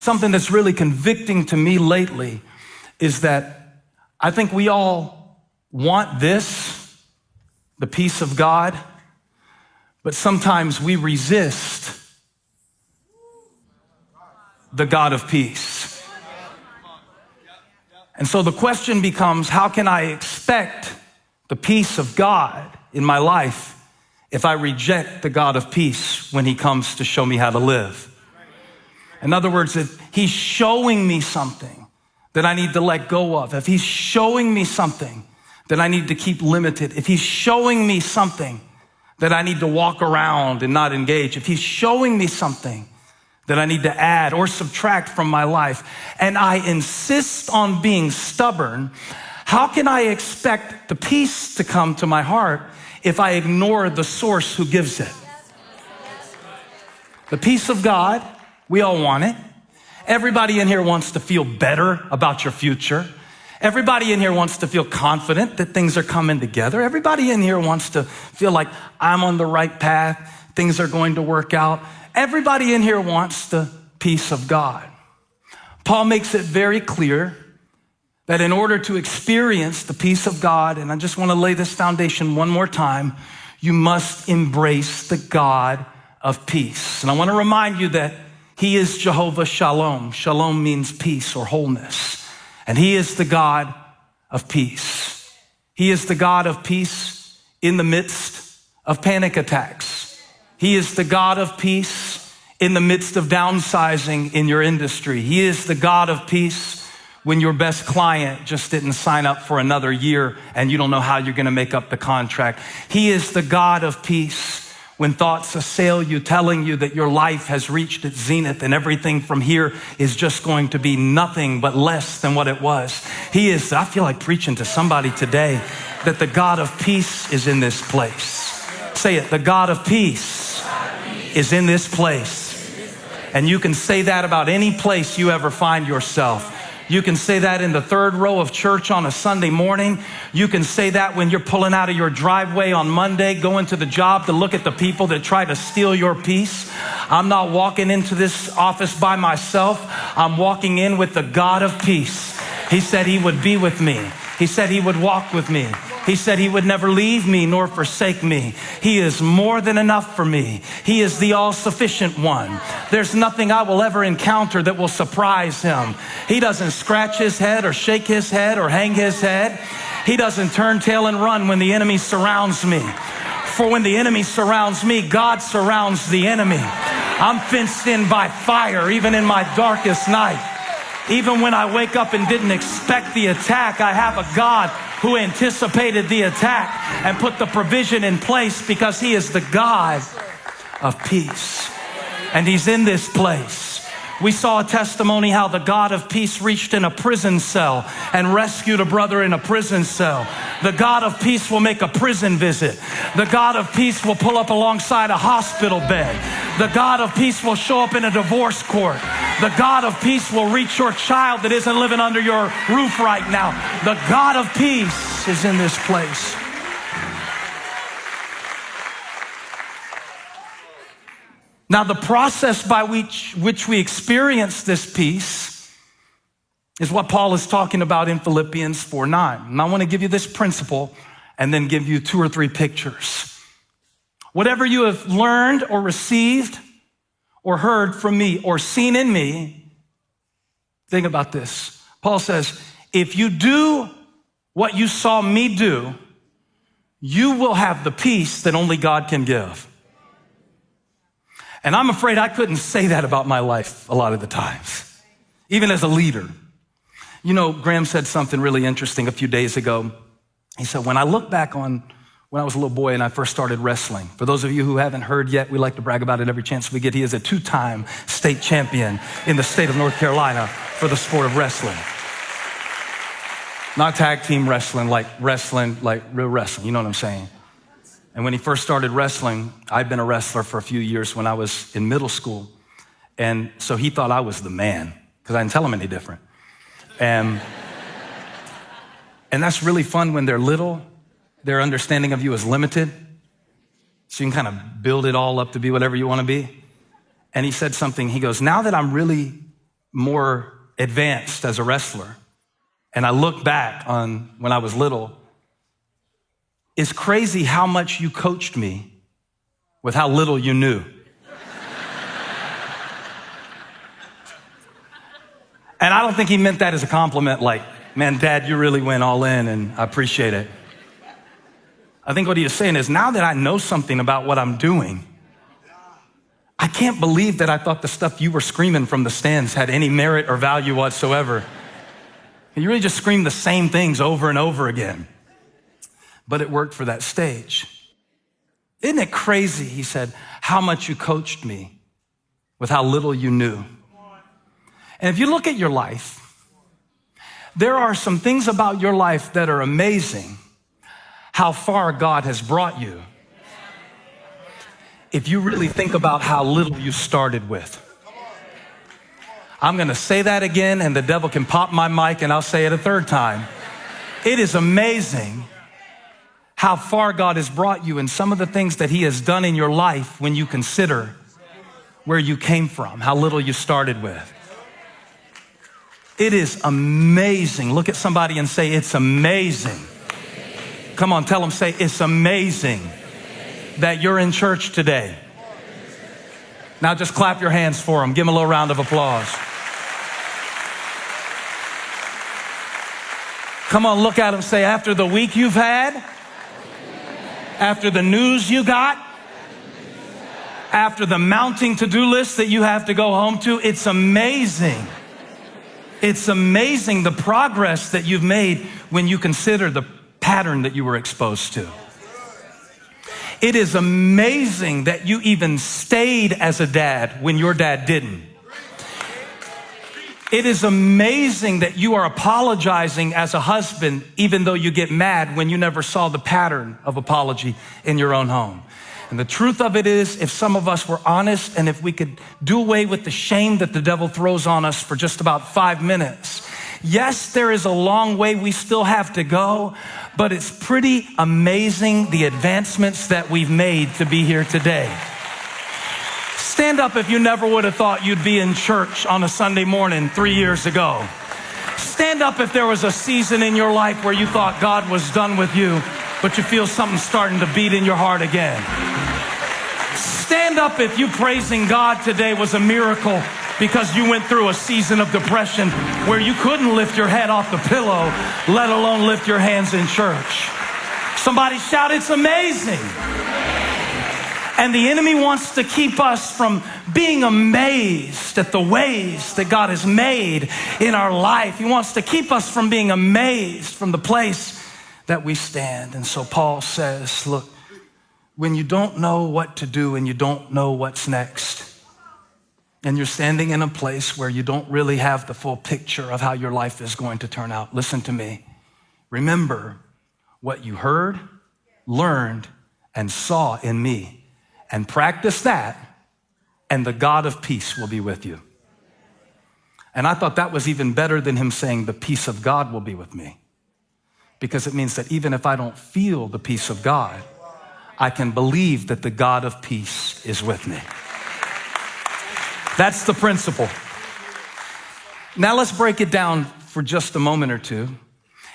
Something that's really convicting to me lately is that I think we all want this, the peace of God, but sometimes we resist the God of peace. And so the question becomes, how can I expect the peace of God in my life if I reject the God of peace when he comes to show me how to live? In other words, if he's showing me something that I need to let go of, if he's showing me something that I need to keep limited, if he's showing me something that I need to walk around and not engage, if he's showing me something that I need to add or subtract from my life, and I insist on being stubborn, how can I expect the peace to come to my heart if I ignore the source who gives it? The peace of God, we all want it. Everybody in here wants to feel better about your future. Everybody in here wants to feel confident that things are coming together. Everybody in here wants to feel like I'm on the right path. Things are going to work out. Everybody in here wants the peace of God. Paul makes it very clear that in order to experience the peace of God, and I just want to lay this foundation one more time, you must embrace the God of peace. And I want to remind you that he is Jehovah Shalom. Shalom means peace or wholeness. And he is the God of peace. He is the God of peace in the midst of panic attacks. He is the God of peace in the midst of downsizing in your industry. He is the God of peace when your best client just didn't sign up for another year and you don't know how you're going to make up the contract. He is the God of peace when thoughts assail you, telling you that your life has reached its zenith and everything from here is just going to be nothing but less than what it was. He is, I feel like preaching to somebody today, that the God of peace is in this place. Say it, the God of peace is in this place. And you can say that about any place you ever find yourself. You can say that in the third row of church on a Sunday morning. You can say that when you're pulling out of your driveway on Monday, going to the job to look at the people that try to steal your peace. I'm not walking into this office by myself. I'm walking in with the God of peace. He said he would be with me. He said he would walk with me. He said he would never leave me nor forsake me. He is more than enough for me. He is the all-sufficient one. There's nothing I will ever encounter that will surprise him. He doesn't scratch his head or shake his head or hang his head. He doesn't turn tail and run when the enemy surrounds me. For when the enemy surrounds me, God surrounds the enemy. I'm fenced in by fire, even in my darkest night. Even when I wake up and didn't expect the attack, I have a God who anticipated the attack and put the provision in place because he is the God of peace. And he's in this place. We saw a testimony how the God of peace reached in a prison cell and rescued a brother in a prison cell. The God of peace will make a prison visit. The God of peace will pull up alongside a hospital bed. The God of peace will show up in a divorce court. The God of peace will reach your child that isn't living under your roof right now. The God of peace is in this place. Now, the process by which we experience this peace is what Paul is talking about in Philippians 4:9. And I want to give you this principle and then give you 2 or 3 pictures. Whatever you have learned or received or heard from me or seen in me, think about this. Paul says, if you do what you saw me do, you will have the peace that only God can give. And I'm afraid I couldn't say that about my life a lot of the times, even as a leader. You know, Graham said something really interesting a few days ago. He said, when I look back on when I was a little boy and I first started wrestling, for those of you who haven't heard yet, we like to brag about it every chance we get. He is a 2-time state champion in the state of North Carolina for the sport of wrestling. Not tag team wrestling, like real wrestling. You know what I'm saying? And when he first started wrestling, I'd been a wrestler for a few years when I was in middle school. And so he thought I was the man because I didn't tell him any different. And that's really fun when they're little. Their understanding of you is limited. So you can kind of build it all up to be whatever you want to be. And he said something. He goes, now that I'm really more advanced as a wrestler, and I look back on when I was little, it's crazy how much you coached me with how little you knew. And I don't think he meant that as a compliment, like, man, Dad, you really went all in and I appreciate it. I think what he was saying is, now that I know something about what I'm doing, I can't believe that I thought the stuff you were screaming from the stands had any merit or value whatsoever. You really just screamed the same things over and over again. But it worked for that stage. Isn't it crazy, he said, how much you coached me with how little you knew? And if you look at your life, there are some things about your life that are amazing, how far God has brought you. If you really think about how little you started with. I'm gonna say that again, and the devil can pop my mic and I'll say it a third time. It is amazing how far God has brought you and some of the things that he has done in your life when you consider where you came from, how little you started with. It is amazing. Look at somebody and say, it's amazing. Come on, tell them, say, it's amazing that you're in church today. Now just clap your hands for them. Give them a little round of applause. Come on, look at them, say, after the week you've had, after the news you got, after the mounting to-do list that you have to go home to, it's amazing. It's amazing the progress that you've made when you consider the pattern that you were exposed to. It is amazing that you even stayed as a dad when your dad didn't. It is amazing that you are apologizing as a husband even though you get mad when you never saw the pattern of apology in your own home. And the truth of it is, if some of us were honest and if we could do away with the shame that the devil throws on us for just about 5 minutes, yes, there is a long way we still have to go, but it's pretty amazing the advancements that we've made to be here today. Stand up if you never would have thought you'd be in church on a Sunday morning 3 years ago. Stand up if there was a season in your life where you thought God was done with you, but you feel something starting to beat in your heart again. Stand up if you praising God today was a miracle because you went through a season of depression where you couldn't lift your head off the pillow, let alone lift your hands in church. Somebody shout, it's amazing. And the enemy wants to keep us from being amazed at the ways that God has made in our life. He wants to keep us from being amazed from the place that we stand. And so Paul says, look, when you don't know what to do and you don't know what's next, and you're standing in a place where you don't really have the full picture of how your life is going to turn out, listen to me. Remember what you heard, learned, and saw in me, and practice that, and the God of peace will be with you. And I thought that was even better than him saying the peace of God will be with me, because it means that even if I don't feel the peace of God, I can believe that the God of peace is with me. That's the principle. Now let's break it down for just a moment or two.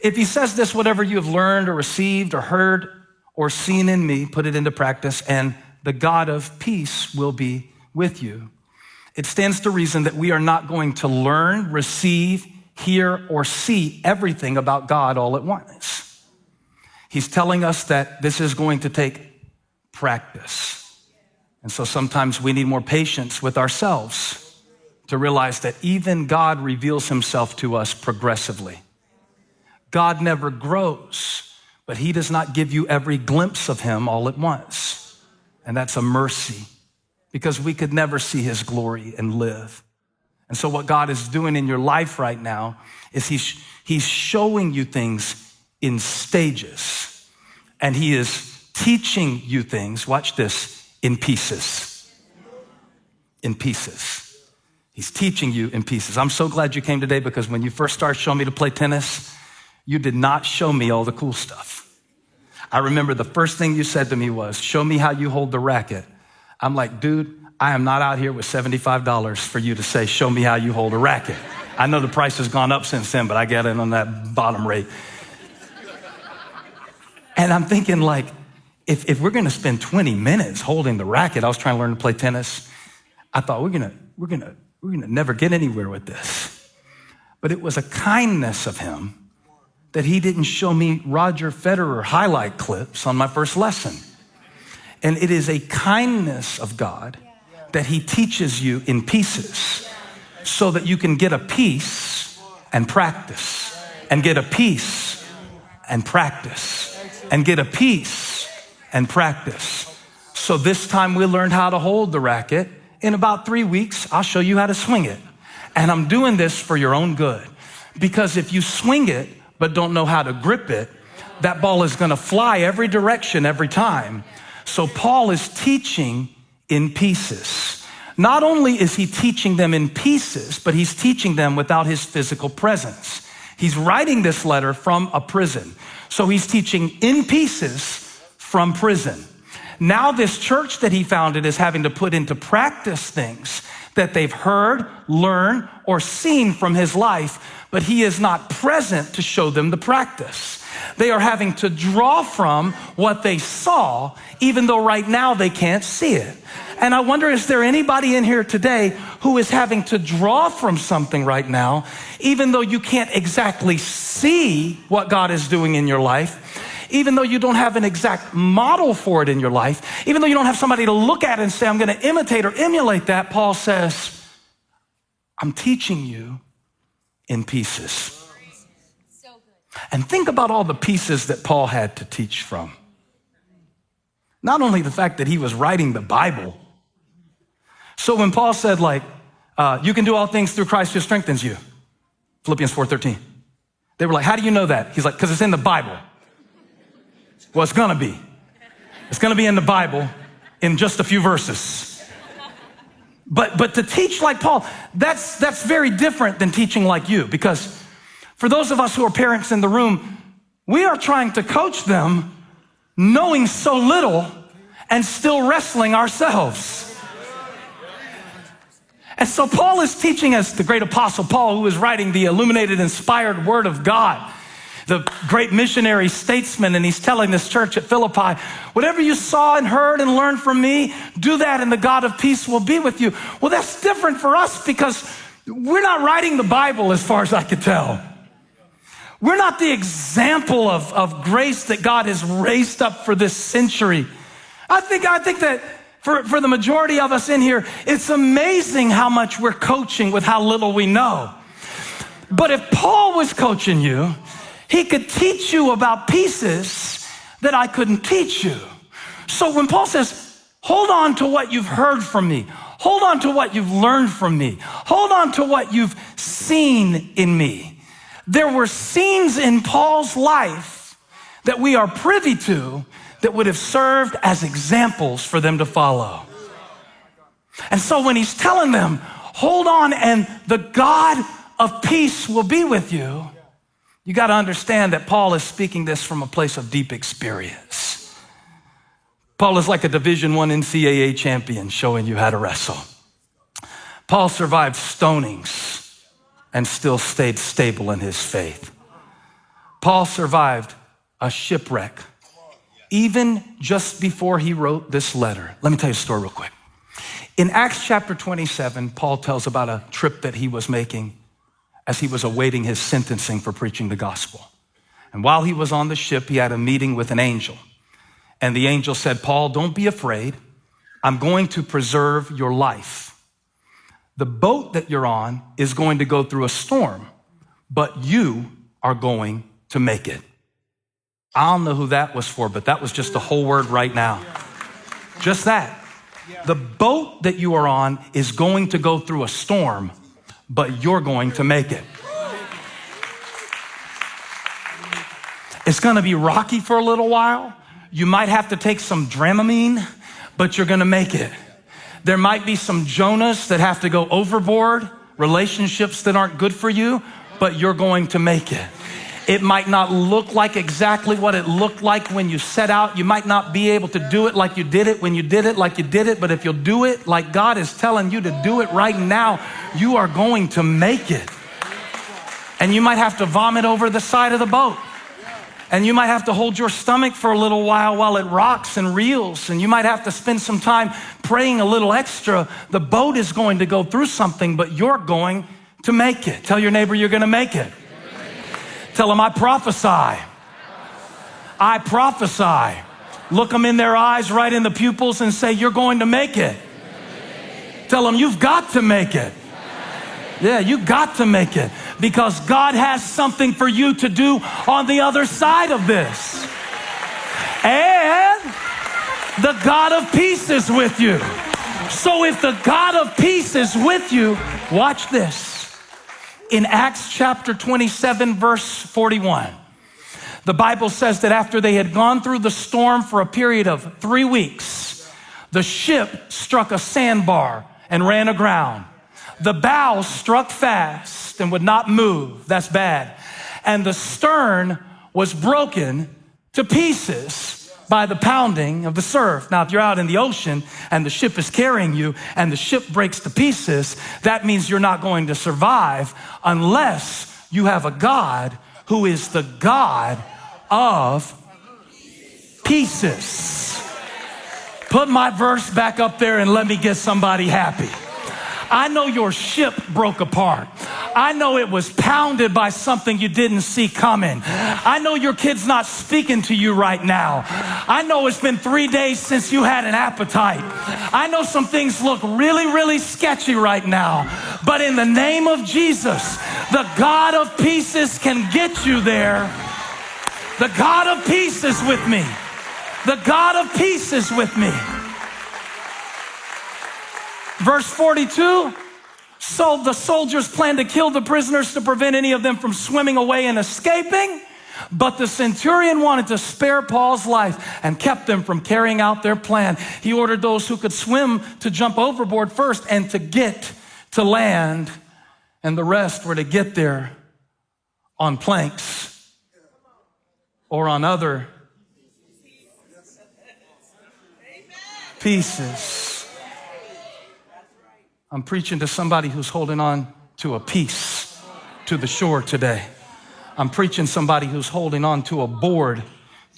If he says this, whatever you have learned or received or heard or seen in me, put it into practice, and the God of peace will be with you. It stands to reason that we are not going to learn, receive, hear, or see everything about God all at once. He's telling us that this is going to take practice. And so sometimes we need more patience with ourselves to realize that even God reveals himself to us progressively. God never grows, but he does not give you every glimpse of him all at once. And that's a mercy, because we could never see his glory and live. And so what God is doing in your life right now is he's showing you things in stages. And he is teaching you things, watch this, in pieces. In pieces. He's teaching you in pieces. I'm so glad you came today, because when you first started showing me to play tennis, you did not show me all the cool stuff. I remember the first thing you said to me was, show me how you hold the racket. I'm like, dude, I am not out here with $75 for you to say, show me how you hold a racket. I know the price has gone up since then, but I got it on that bottom rate. And I'm thinking like, if we're gonna spend 20 minutes holding the racket, I was trying to learn to play tennis. I thought we're gonna never get anywhere with this. But it was a kindness of him that he didn't show me Roger Federer highlight clips on my first lesson. And it is a kindness of God that he teaches you in pieces so that you can get a piece and practice, and get a piece and practice, and get a piece and practice. So this time we learned how to hold the racket. In about 3 weeks, I'll show you how to swing it. And I'm doing this for your own good. Because if you swing it but don't know how to grip it, that ball is gonna fly every direction every time. So Paul is teaching in pieces. Not only is he teaching them in pieces, but he's teaching them without his physical presence. He's writing this letter from a prison. So he's teaching in pieces from prison. Now this church that he founded is having to put into practice things that they've heard, learned, or seen from his life, but he is not present to show them the practice. They are having to draw from what they saw, even though right now they can't see it. And I wonder, is there anybody in here today who is having to draw from something right now, even though you can't exactly see what God is doing in your life, even though you don't have an exact model for it in your life, even though you don't have somebody to look at and say, I'm gonna imitate or emulate that, Paul says, I'm teaching you in pieces. And think about all the pieces that Paul had to teach from. Not only the fact that he was writing the Bible. So when Paul said like, you can do all things through Christ who strengthens you, Philippians 4:13. They were like, how do you know that? He's like, because it's in the Bible. Well, it's gonna be. It's gonna be in the Bible in just a few verses. But to teach like Paul, that's very different than teaching like you, because for those of us who are parents in the room, we are trying to coach them knowing so little and still wrestling ourselves. And so Paul is teaching us, the great apostle Paul, who is writing the illuminated, inspired word of God, the great missionary statesman, and he's telling this church at Philippi, whatever you saw and heard and learned from me, do that and the God of peace will be with you. Well, that's different for us because we're not writing the Bible as far as I could tell. We're not the example of grace that God has raised up for this century. I think that for the majority of us in here, it's amazing how much we're coaching with how little we know. But if Paul was coaching you, he could teach you about pieces that I couldn't teach you. So when Paul says, hold on to what you've heard from me, hold on to what you've learned from me, hold on to what you've seen in me. There were scenes in Paul's life that we are privy to that would have served as examples for them to follow. And so when he's telling them, hold on and the God of peace will be with you, you got to understand that Paul is speaking this from a place of deep experience. Paul is like a Division I NCAA champion showing you how to wrestle. Paul survived stonings and still stayed stable in his faith. Paul survived a shipwreck even just before he wrote this letter. Let me tell you a story real quick. In Acts chapter 27, Paul tells about a trip that he was making as he was awaiting his sentencing for preaching the gospel. And while he was on the ship, he had a meeting with an angel. And the angel said, Paul, don't be afraid. I'm going to preserve your life. The boat that you're on is going to go through a storm, but you are going to make it. I don't know who that was for, but that was just the whole word right now. Just that. The boat that you are on is going to go through a storm, but you're going to make it. It's going to be rocky for a little while. You might have to take some Dramamine, but you're going to make it. There might be some Jonahs that have to go overboard, relationships that aren't good for you, but you're going to make it. It might not look like exactly what it looked like when you set out. You might not be able to do it like you did it when you did it like you did it, but if you'll do it like God is telling you to do it right now, you are going to make it. And you might have to vomit over the side of the boat. And you might have to hold your stomach for a little while it rocks and reels. And you might have to spend some time praying a little extra. The boat is going to go through something, but you're going to make it. Tell your neighbor you're going to make it. Tell them, I prophesy. I prophesy. Look them in their eyes, right in the pupils, and say, you're going to make it. Tell them, you've got to make it. Yeah, you got to make it, because God has something for you to do on the other side of this. And the God of peace is with you. So if the God of peace is with you, watch this. In Acts chapter 27, verse 41, the Bible says that after they had gone through the storm for a period of 3 weeks, the ship struck a sandbar and ran aground. The bow struck fast and would not move. That's bad. And the stern was broken to pieces by the pounding of the surf. Now, if you're out in the ocean and the ship is carrying you and the ship breaks to pieces, that means you're not going to survive unless you have a God who is the God of pieces. Put my verse back up there and let me get somebody happy. I know your ship broke apart. I know it was pounded by something you didn't see coming. I know your kid's not speaking to you right now. I know it's been 3 days since you had an appetite. I know some things look really, really sketchy right now. But in the name of Jesus, the God of pieces can get you there. The God of peace is with me. The God of peace is with me. Verse 42, so the soldiers planned to kill the prisoners to prevent any of them from swimming away and escaping. But the centurion wanted to spare Paul's life and kept them from carrying out their plan. He ordered those who could swim to jump overboard first and to get to land, and the rest were to get there on planks or on other pieces. I'm preaching to somebody who's holding on to a piece to the shore today. I'm preaching somebody who's holding on to a board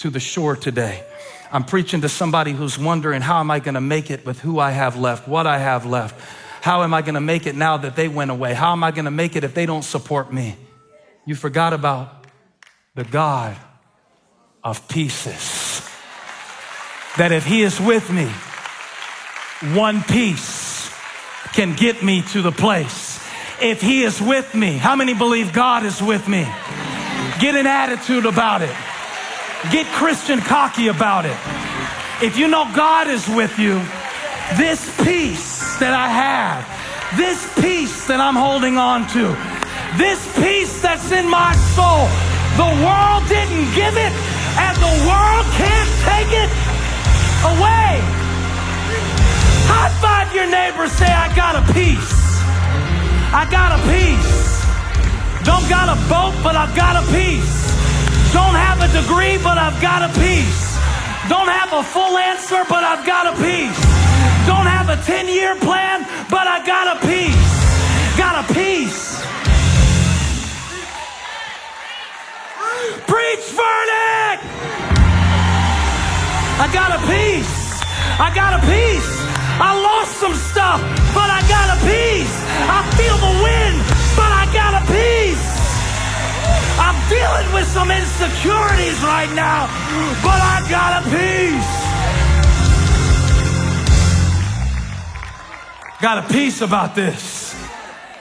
to the shore today. I'm preaching to somebody who's wondering, how am I going to make it with who I have left, what I have left? How am I going to make it now that they went away? How am I going to make it if they don't support me? You forgot about the God of pieces. That if he is with me, one piece can get me to the place. If he is with me, how many believe God is with me? Get an attitude about it. Get Christian cocky about it. If you know God is with you, this peace that I have, this peace that I'm holding on to, this peace that's in my soul, the world didn't give it and the world can't take it away. High five your neighbor, say, I got a piece. I got a piece. Don't got a boat, but I've got a piece. Don't have a degree, but I've got a piece. Don't have a full answer, but I've got a piece. Don't have a 10-year plan, but I got a piece. Got a piece. Preach, verdict! I got a piece. I got a piece. I lost some stuff, but I got a piece. I feel the wind, but I got a piece. I'm dealing with some insecurities right now, but I got a piece. Got a piece about this.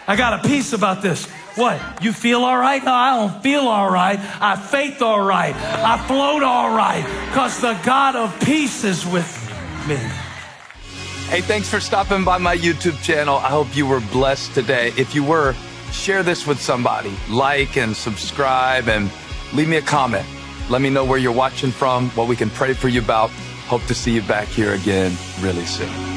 I got a piece about this. What? You feel all right? No, I don't feel all right. I faith all right. I float all right, because the God of peace is with me. Hey, thanks for stopping by my YouTube channel. I hope you were blessed today. If you were, share this with somebody. Like and subscribe and leave me a comment. Let me know where you're watching from, what we can pray for you about. Hope to see you back here again really soon.